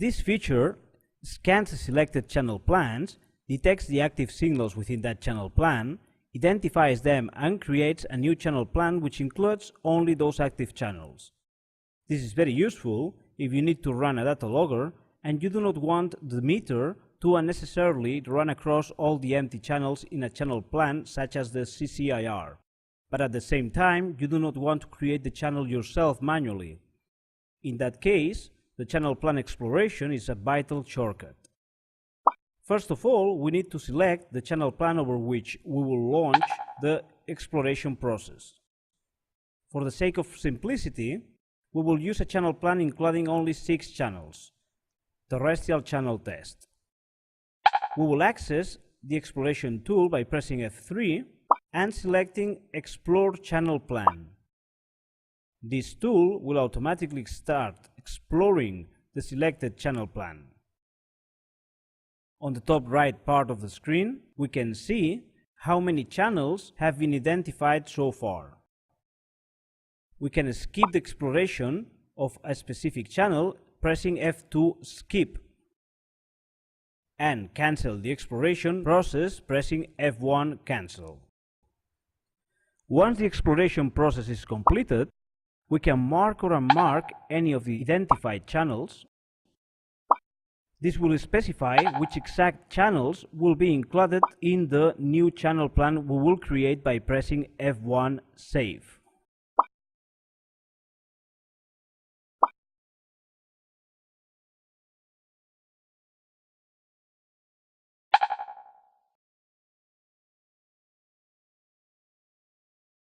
This feature scans the selected channel plans, detects the active signals within that channel plan, identifies them and creates a new channel plan which includes only those active channels. This is very useful if you need to run a data logger and you do not want the meter to unnecessarily run across all the empty channels in a channel plan such as the CCIR. But at the same time, you do not want to create the channel yourself manually. In that case, the channel plan exploration is a vital shortcut. First of all, we need to select the channel plan over which we will launch the exploration process. For the sake of simplicity, we will use a channel plan including only 6 channels, terrestrial channel test. We will access the exploration tool by pressing F3 and selecting Explore Channel Plan. This tool will automatically start exploring the selected channel plan. On the top right part of the screen, we can see how many channels have been identified so far. We can skip the exploration of a specific channel pressing F2 Skip and cancel the exploration process pressing F1 Cancel. Once the exploration process is completed, we can mark or unmark any of the identified channels. This will specify which exact channels will be included in the new channel plan we will create by pressing F1 Save.